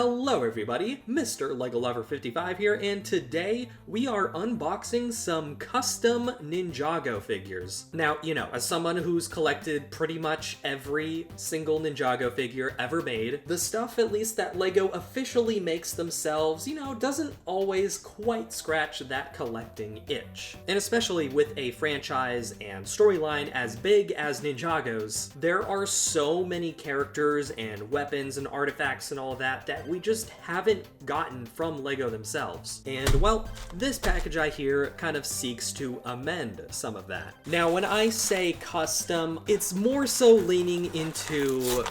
Hello everybody, Mr. LEGO Lover 55 here, and today we are unboxing some custom Ninjago figures. Now, you know, as someone who's collected pretty much every single Ninjago figure ever made, the stuff at least that LEGO officially makes themselves, you know, doesn't always quite scratch that collecting itch. And especially with a franchise and storyline as big as Ninjago's, there are so many characters and weapons and artifacts and all of that we just haven't gotten from LEGO themselves. And well, this package I hear kind of seeks to amend some of that. Now, when I say custom, it's more so leaning into,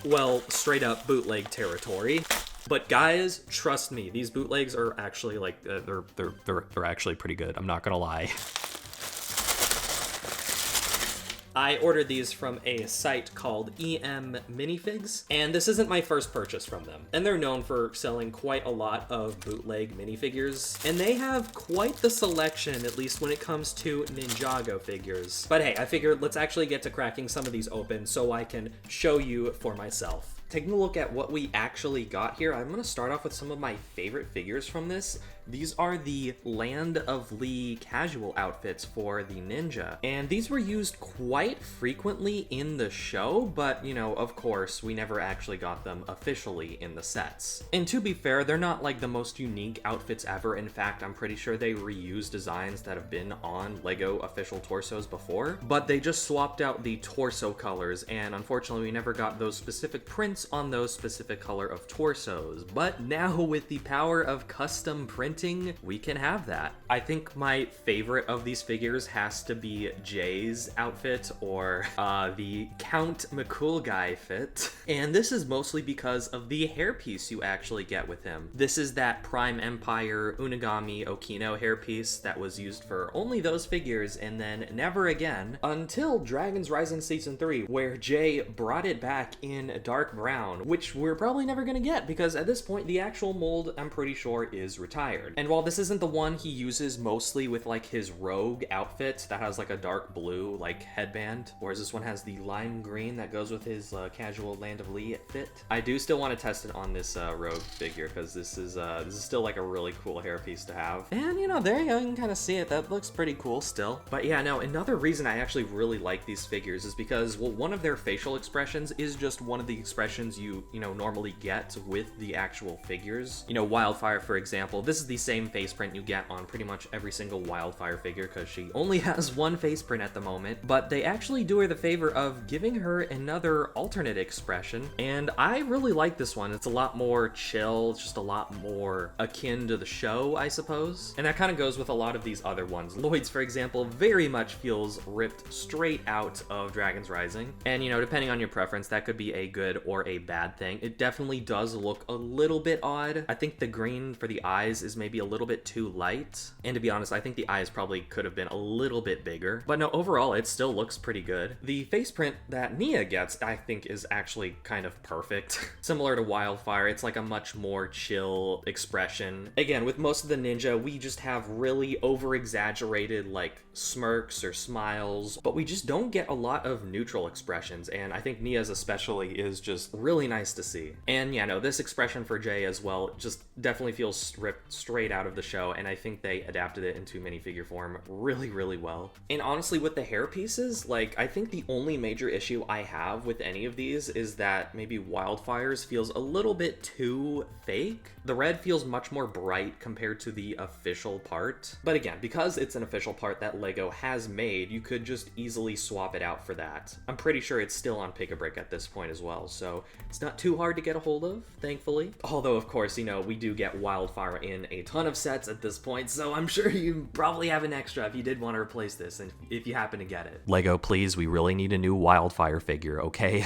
well, straight up bootleg territory. But guys, trust me, these bootlegs are actually like, they're actually pretty good, I'm not gonna lie. I ordered these from a site called EM Minifigs, and this isn't my first purchase from them. And they're known for selling quite a lot of bootleg minifigures, and they have quite the selection, at least when it comes to Ninjago figures. But hey, I figured let's actually get to cracking some of these open so I can show you for myself. Taking a look at what we actually got here, I'm gonna start off with some of my favorite figures from this. These are the Land of Lee casual outfits for the Ninja, and these were used quite frequently in the show, but you know, of course, we never actually got them officially in the sets. And to be fair, they're not like the most unique outfits ever. In fact, I'm pretty sure they reuse designs that have been on LEGO official torsos before, but they just swapped out the torso colors, and unfortunately we never got those specific prints on those specific color of torsos. But now with the power of custom printing, we can have that. I think my favorite of these figures has to be Jay's outfit, or the Count McCool guy fit. And this is mostly because of the hairpiece you actually get with him. This is that Prime Empire Unigami Okino hairpiece that was used for only those figures and then never again until Dragons Rising Season 3, where Jay brought it back in dark brown, which we're probably never gonna get because at this point the actual mold, I'm pretty sure, is retired. And while this isn't the one he uses mostly with like his rogue outfit that has like a dark blue like headband, whereas this one has the lime green that goes with his casual Land of Lee fit, I do still want to test it on this rogue figure because this is still like a really cool hairpiece to have. And you know, there you go, you can kind of see it. That looks pretty cool still. But yeah, no, another reason I actually really like these figures is because, well, one of their facial expressions is just one of the expressions you know normally get with the actual figures. You know, Wildfire, for example, this is the same face print you get on pretty much every single Wildfire figure because she only has one face print at the moment, but they actually do her the favor of giving her another alternate expression, and I really like this one. It's a lot more chill, it's just a lot more akin to the show, I suppose. And that kind of goes with a lot of these other ones. Lloyd's, for example, very much feels ripped straight out of Dragons Rising, and you know, depending on your preference, that could be a good or a bad thing. It definitely does look a little bit odd. I think the green for the eyes is maybe a little bit too light, and to be honest, I think the eyes probably could have been a little bit bigger, but no, overall it still looks pretty good. The face print that Nia gets, I think, is actually kind of perfect. Similar to Wildfire, it's like a much more chill expression. Again, with most of the Ninja, we just have really over-exaggerated like smirks or smiles, but we just don't get a lot of neutral expressions, and I think Nia's especially is just really nice to see. And yeah, no, this expression for Jay as well just definitely feels ripped straight out of the show, and I think they adapted it into minifigure form really, really well. And honestly, with the hair pieces, like, I think the only major issue I have with any of these is that maybe Wildfire's feels a little bit too fake. The red feels much more bright compared to the official part. But again, because it's an official part that LEGO has made, you could just easily swap it out for that. I'm pretty sure it's still on Pick-a-Brick at this point as well, so it's not too hard to get a hold of, thankfully. Although, of course, you know, we do get Wildfire in a ton of sets at this point, so I'm sure you probably have an extra if you did want to replace this, and if you happen to get it. LEGO, please, we really need a new Wildfire figure, okay?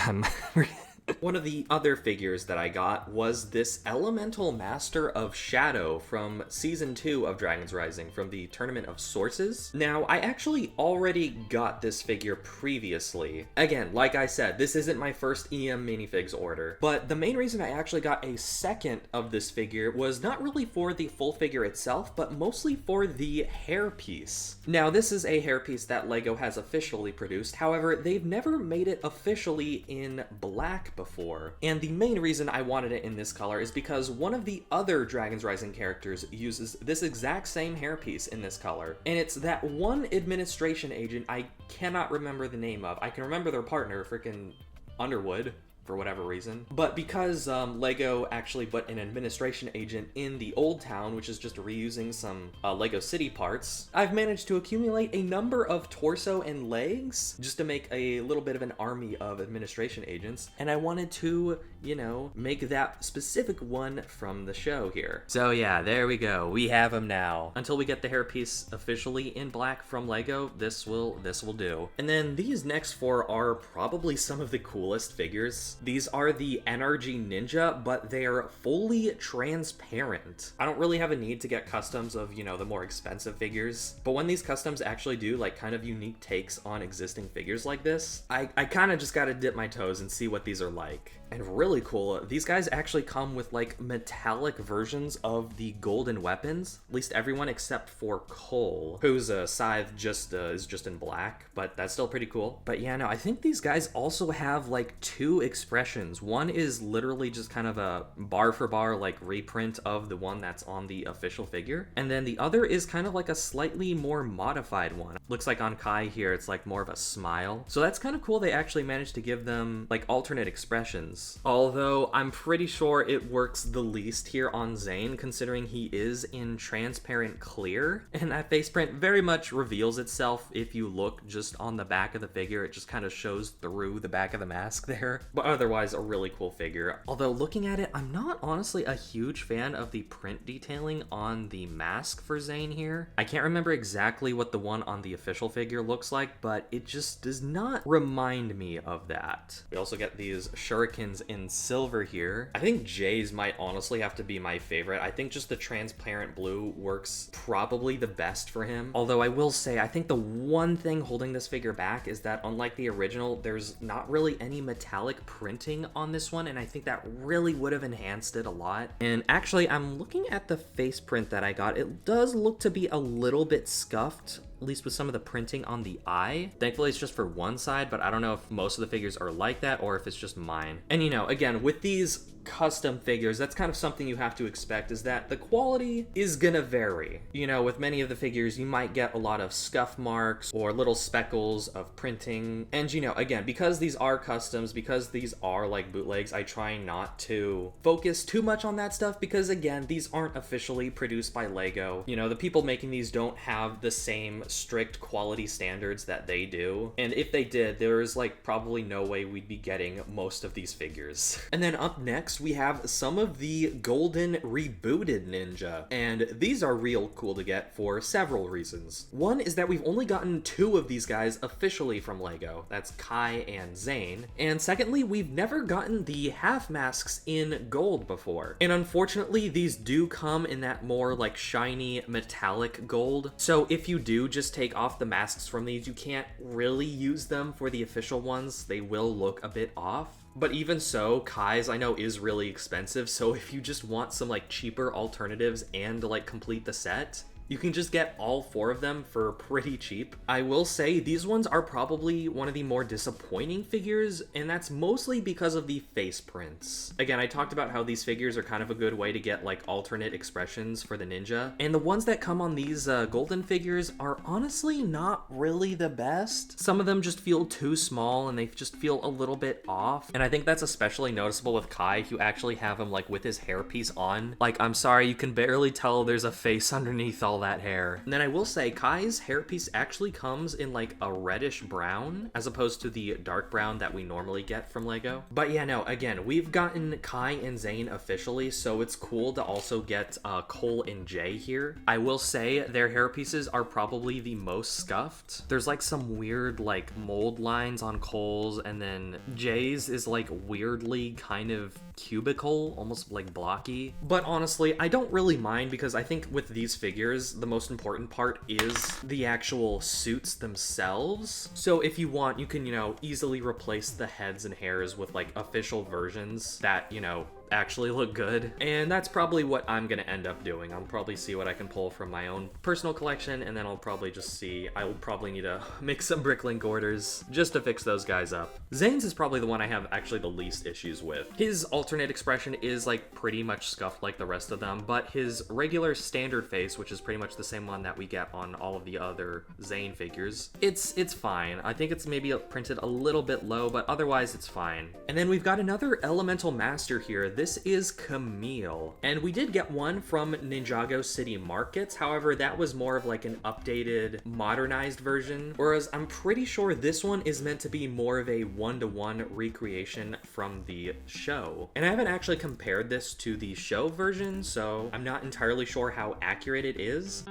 One of the other figures that I got was this Elemental Master of Shadow from Season 2 of Dragons Rising, from the Tournament of Sources. Now, I actually already got this figure previously. Again, like I said, this isn't my first EM Minifigs order, but the main reason I actually got a second of this figure was not really for the full figure itself, but mostly for the hairpiece. Now, this is a hairpiece that LEGO has officially produced, however, they've never made it officially in black before. And the main reason I wanted it in this color is because one of the other Dragon's Rising characters uses this exact same hairpiece in this color. And it's that one administration agent I cannot remember the name of. I can remember their partner, freaking Underwood, for whatever reason. But because Lego actually put an administration agent in the old town, which is just reusing some Lego City parts, I've managed to accumulate a number of torso and legs just to make a little bit of an army of administration agents. And I wanted to, you know, make that specific one from the show here. So yeah, there we go. We have him now. Until we get the hairpiece officially in black from Lego, this will do. And then these next four are probably some of the coolest figures. These are the NRG Ninja, but they're fully transparent. I don't really have a need to get customs of, you know, the more expensive figures, but when these customs actually do like kind of unique takes on existing figures like this, I kind of just gotta dip my toes and see what these are like. And really cool, these guys actually come with like metallic versions of the golden weapons, at least everyone except for Cole, whose scythe is just in black, but that's still pretty cool. But yeah, no, I think these guys also have like two expressions. One is literally just kind of a bar for bar like reprint of the one that's on the official figure, and then the other is kind of like a slightly more modified one. Looks like on Kai here it's like more of a smile, so that's kind of cool. They actually managed to give them like alternate expressions. Although I'm pretty sure it works the least here on Zane, considering he is in transparent clear, and that face print very much reveals itself if you look just on the back of the figure. It just kind of shows through the back of the mask there, but otherwise a really cool figure. Although looking at it, I'm not honestly a huge fan of the print detailing on the mask for Zane here. I can't remember exactly what the one on the official figure looks like, but it just does not remind me of that. We also get these shurikens in silver here. I think Jay's might honestly have to be my favorite. I think just the transparent blue works probably the best for him. Although I will say, I think the one thing holding this figure back is that unlike the original, there's not really any metallic printing on this one, and I think that really would have enhanced it a lot. And actually, I'm looking at the face print that I got. It does look to be a little bit scuffed, at least with some of the printing on the eye. Thankfully, it's just for one side, but I don't know if most of the figures are like that or if it's just mine. And you know, again, with these custom figures, that's kind of something you have to expect, is that the quality is gonna vary. You know, with many of the figures, you might get a lot of scuff marks or little speckles of printing. And you know, again, because these are customs, because these are like bootlegs, I try not to focus too much on that stuff, because again, these aren't officially produced by Lego. You know, the people making these don't have the same strict quality standards that they do. And if they did, there's like probably no way we'd be getting most of these figures. And then up next, we have some of the golden rebooted ninja, and these are real cool to get for several reasons. One is that we've only gotten two of these guys officially from Lego. That's Kai and Zane. And secondly, we've never gotten the half masks in gold before. And unfortunately, these do come in that more like shiny metallic gold. So if you do just take off the masks from these, you can't really use them for the official ones. They will look a bit off. But even so, Kai's I know is really expensive, so if you just want some like cheaper alternatives and to like complete the set, you can just get all four of them for pretty cheap. I will say these ones are probably one of the more disappointing figures, and that's mostly because of the face prints. Again, I talked about how these figures are kind of a good way to get like alternate expressions for the ninja, and the ones that come on these golden figures are honestly not really the best. Some of them just feel too small and they just feel a little bit off, and I think that's especially noticeable with Kai. You actually have him like with his hairpiece on. Like, I'm sorry, you can barely tell there's a face underneath all that hair. And then I will say Kai's hairpiece actually comes in like a reddish brown as opposed to the dark brown that we normally get from Lego. But yeah, no, again, we've gotten Kai and Zane officially, so it's cool to also get Cole and Jay here. I will say their hairpieces are probably the most scuffed. There's like some weird like mold lines on Cole's, and then Jay's is like weirdly kind of cubical, almost like blocky. But honestly, I don't really mind, because I think with these figures, the most important part is the actual suits themselves. So if you want, you can, you know, easily replace the heads and hairs with like official versions that, you know, actually look good. And that's probably what I'm gonna end up doing. I'll probably see what I can pull from my own personal collection, and then I'll probably just see, I'll probably need to make some Bricklink orders just to fix those guys up. Zane's is probably the one I have actually the least issues with. His alternate expression is like pretty much scuffed like the rest of them, but his regular standard face, which is pretty much the same one that we get on all of the other Zane figures, it's fine. I think it's maybe printed a little bit low, but otherwise it's fine. And then we've got another Elemental Master here. This is Camille, and we did get one from Ninjago City Markets. However, that was more of like an updated, modernized version, whereas I'm pretty sure this one is meant to be more of a one-to-one recreation from the show. And I haven't actually compared this to the show version, so I'm not entirely sure how accurate it is.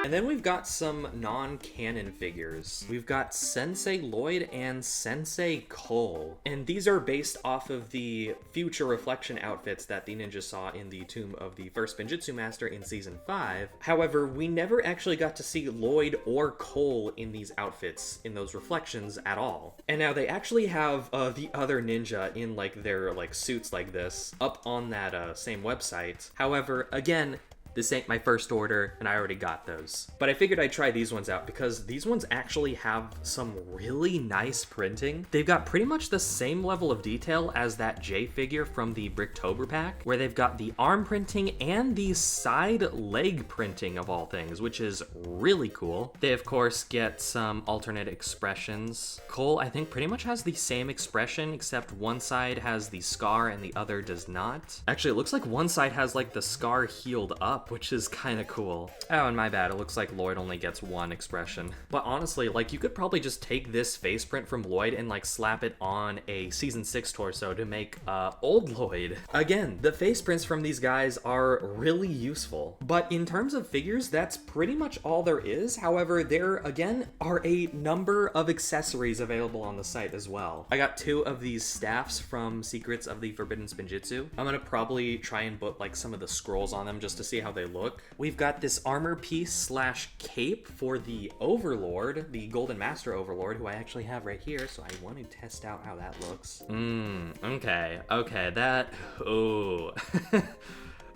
And then we've got some non-canon figures. We've got Sensei Lloyd and Sensei Cole. And these are based off of the future reflection outfits that the ninjas saw in the Tomb of the First Spinjitzu Master in Season 5. However, we never actually got to see Lloyd or Cole in these outfits, in those reflections at all. And now they actually have the other ninja in like their like suits like this up on that same website. However, again, this ain't my first order, and I already got those. But I figured I'd try these ones out because these ones actually have some really nice printing. They've got pretty much the same level of detail as that J figure from the Bricktober pack, where they've got the arm printing and the side leg printing of all things, which is really cool. They, of course, get some alternate expressions. Cole, I think, pretty much has the same expression, except one side has the scar and the other does not. Actually, it looks like one side has like the scar healed up, which is kind of cool. Oh, and my bad, it looks like Lloyd only gets one expression. But honestly, like, you could probably just take this face print from Lloyd and like slap it on a Season 6 torso to make old Lloyd. Again, the face prints from these guys are really useful. But in terms of figures, that's pretty much all there is. However, there, again, are a number of accessories available on the site as well. I got 2 of these staffs from Secrets of the Forbidden Spinjitzu. I'm gonna probably try and put like some of the scrolls on them just to see how they look. We've got this armor piece slash cape for the Overlord, the Golden Master Overlord, who I actually have right here, so I want to test out how that looks. Okay, that, oh,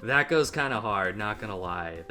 that goes kind of hard, not gonna lie.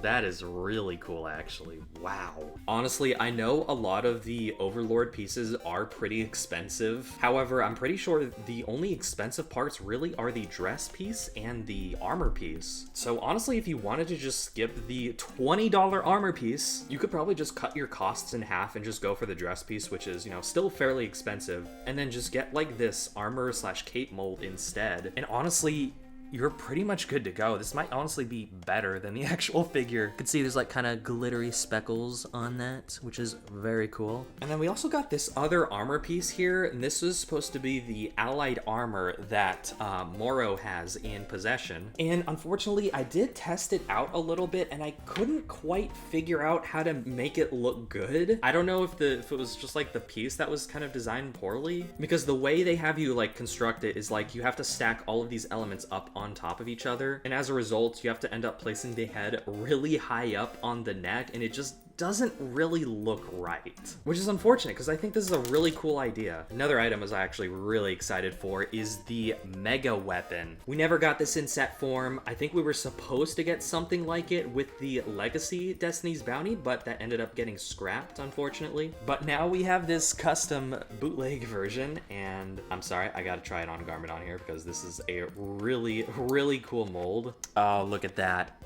That is really cool, actually. Wow. Honestly, I know a lot of the Overlord pieces are pretty expensive. However, I'm pretty sure the only expensive parts really are the dress piece and the armor piece. So honestly, if you wanted to just skip the $20 armor piece, you could probably just cut your costs in half and just go for the dress piece, which is, you know, still fairly expensive, and then just get like this armor slash cape mold instead. And honestly, you're pretty much good to go. This might honestly be better than the actual figure. You can see there's like kind of glittery speckles on that, which is very cool. And then we also got this other armor piece here, and this is supposed to be the allied armor that Moro has in possession. And unfortunately, I did test it out a little bit, and I couldn't quite figure out how to make it look good. I don't know if it was just like the piece that was kind of designed poorly, because the way they have you like construct it is like you have to stack all of these elements up on top of each other, and as a result you have to end up placing the head really high up on the neck, and it just doesn't really look right, which is unfortunate because I think this is a really cool idea. Another item I was actually really excited for is the Mega Weapon. We never got this in set form. I think we were supposed to get something like it with the Legacy Destiny's Bounty, but that ended up getting scrapped, unfortunately. But now we have this custom bootleg version, and I'm sorry, I gotta try it on Garment on here because this is a really, really cool mold. Oh, look at that.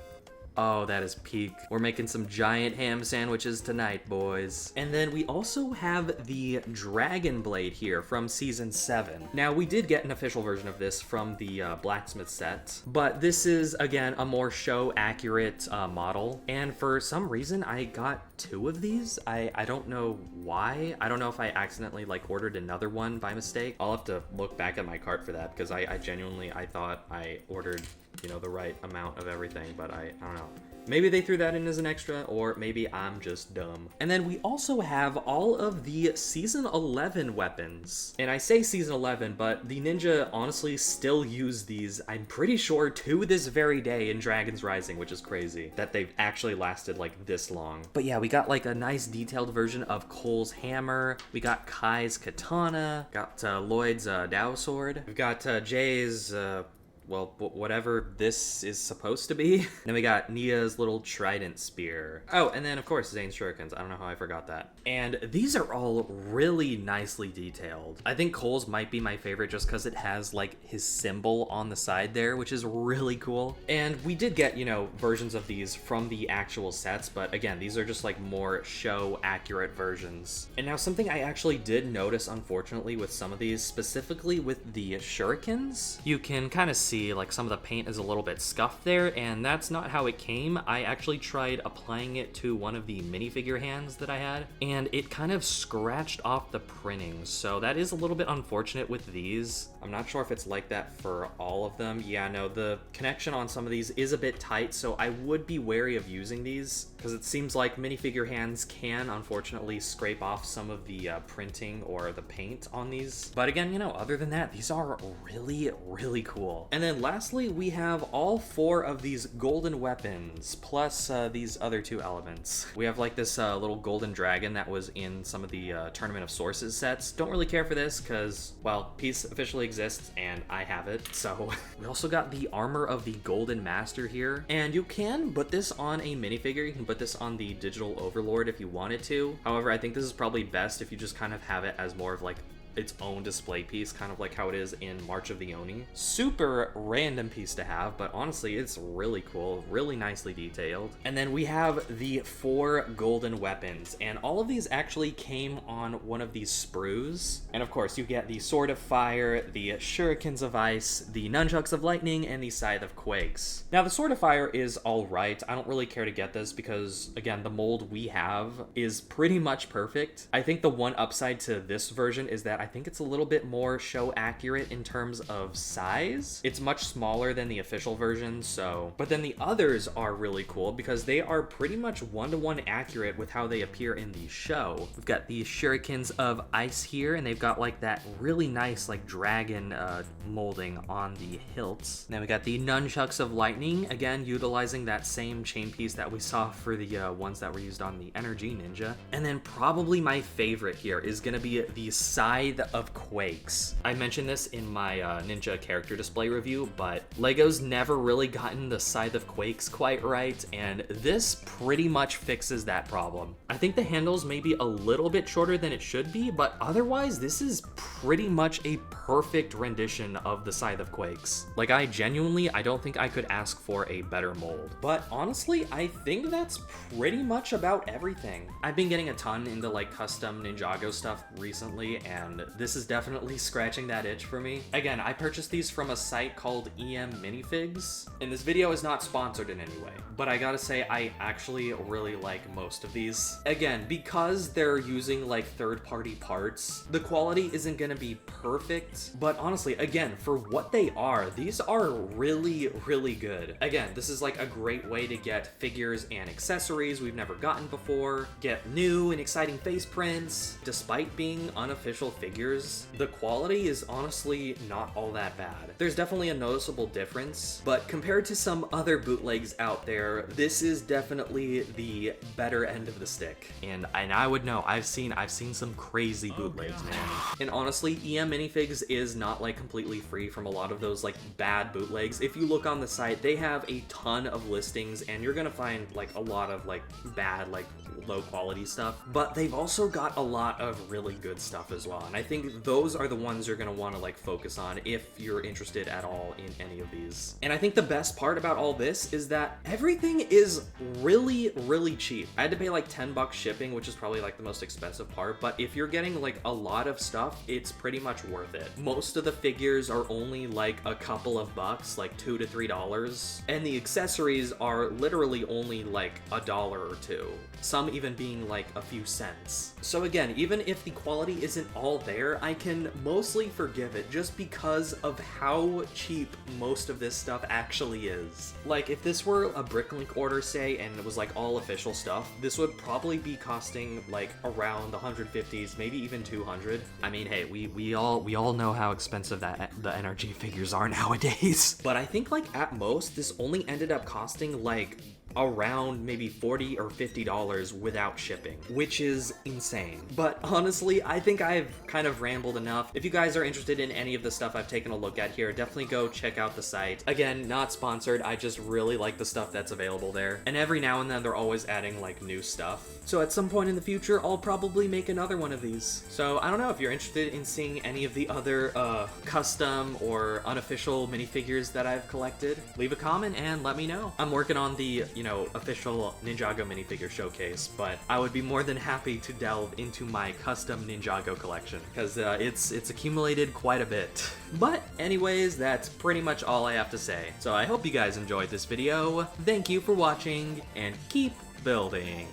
Oh, that is peak. We're making some giant ham sandwiches tonight, boys. And then we also have the Dragon Blade here from Season 7. Now, we did get an official version of this from the Blacksmith set, but this is, again, a more show-accurate model. And for some reason, I got 2 of these. I don't know why. I don't know if I accidentally, like, ordered another one by mistake. I'll have to look back at my cart for that, because I genuinely, I thought I ordered you know, the right amount of everything, but I don't know. Maybe they threw that in as an extra, or maybe I'm just dumb. And then we also have all of the Season 11 weapons. And I say Season 11, but the Ninja honestly still use these, I'm pretty sure, to this very day in Dragon's Rising, which is crazy that they've actually lasted like this long. But yeah, we got like a nice detailed version of Cole's hammer. We got Kai's katana. Got Lloyd's Dao sword. We've got Jay's well, whatever this is supposed to be. Then we got Nia's little trident spear. Oh, and then of course Zane's shurikens. I don't know how I forgot that. And these are all really nicely detailed. I think Cole's might be my favorite just because it has like his symbol on the side there, which is really cool. And we did get, you know, versions of these from the actual sets, but again, these are just like more show accurate versions. And now something I actually did notice, unfortunately, with some of these, specifically with the shurikens, you can kind of see like some of the paint is a little bit scuffed there, and that's not how it came. I actually tried applying it to one of the minifigure hands that I had, and it kind of scratched off the printing, so that is a little bit unfortunate with these. I'm not sure if it's like that for all of them. Yeah, no, the connection on some of these is a bit tight, so I would be wary of using these, because it seems like minifigure hands can unfortunately scrape off some of the printing or the paint on these. But again, you know, other than that, these are really, really cool. And then lastly, we have all 4 of these golden weapons, plus these other 2 elements. We have like this little golden dragon that was in some of the Tournament of Sources sets. Don't really care for this because, well, Peace officially exists and I have it. So we also got the armor of the Golden Master here. And you can put this on a minifigure. You can put this on the Digital Overlord if you wanted to. However, I think this is probably best if you just kind of have it as more of like its own display piece, kind of like how it is in March of the Oni. Super random piece to have, but honestly, it's really cool, really nicely detailed. And then we have the 4 golden weapons, and all of these actually came on one of these sprues. And of course, you get the Sword of Fire, the Shurikens of Ice, the Nunchucks of Lightning, and the Scythe of Quakes. Now, the Sword of Fire is all right. I don't really care to get this because, again, the mold we have is pretty much perfect. I think the one upside to this version is that I think it's a little bit more show accurate in terms of size. It's much smaller than the official version, so... But then the others are really cool because they are pretty much one-to-one accurate with how they appear in the show. We've got the Shurikens of Ice here, and they've got like that really nice like dragon molding on the hilts. Then we got the Nunchucks of Lightning, again utilizing that same chain piece that we saw for the ones that were used on the Energy Ninja. And then probably my favorite here is gonna be the Scythe of Quakes. I mentioned this in my Ninja character display review, but Lego's never really gotten the Scythe of Quakes quite right, and this pretty much fixes that problem. I think the handles may be a little bit shorter than it should be, but otherwise this is pretty much a perfect rendition of the Scythe of Quakes. Like, I don't think I could ask for a better mold. But honestly, I think that's pretty much about everything. I've been getting a ton into like custom Ninjago stuff recently, and this is definitely scratching that itch for me. Again, I purchased these from a site called EM Minifigs, and this video is not sponsored in any way, but I gotta say I actually really like most of these. Again, because they're using like third-party parts, the quality isn't gonna be perfect, but honestly, again, for what they are, these are really, really good. Again, this is like a great way to get figures and accessories we've never gotten before, get new and exciting face prints, despite being unofficial figures. The quality is honestly not all that bad. There's definitely a noticeable difference, but compared to some other bootlegs out there, this is definitely the better end of the stick. And I would know, I've seen some crazy bootlegs, man. And honestly, EM Minifigs is not like completely free from a lot of those like bad bootlegs. If you look on the site, they have a ton of listings, and you're gonna find like a lot of like bad, like low quality stuff, but they've also got a lot of really good stuff as well. And I think those are the ones you're gonna wanna like focus on if you're interested at all in any of these. And I think the best part about all this is that everything is really, really cheap. I had to pay like $10 shipping, which is probably like the most expensive part, but if you're getting like a lot of stuff, it's pretty much worth it. Most of the figures are only like a couple of bucks, like $2 to $3, and the accessories are literally only like $1 or $2. Some even being like a few cents. So again, even if the quality isn't all there, I can mostly forgive it just because of how cheap most of this stuff actually is. Like, if this were a Bricklink order, say, and it was like all official stuff, this would probably be costing like around the 150s, maybe even 200. I mean, hey, we all know how expensive that the NRG figures are nowadays. But I think like at most, this only ended up costing like around maybe $40 or $50 without shipping, which is insane. But honestly, I think I've kind of rambled enough. If you guys are interested in any of the stuff I've taken a look at here, definitely go check out the site. Again, not sponsored, I just really like the stuff that's available there. And every now and then they're always adding like new stuff. So at some point in the future, I'll probably make another one of these. So I don't know if you're interested in seeing any of the other custom or unofficial minifigures that I've collected, leave a comment and let me know. I'm working on the, official Ninjago minifigure showcase, but I would be more than happy to delve into my custom Ninjago collection, because it's accumulated quite a bit. But anyways, that's pretty much all I have to say. So I hope you guys enjoyed this video. Thank you for watching, and keep building.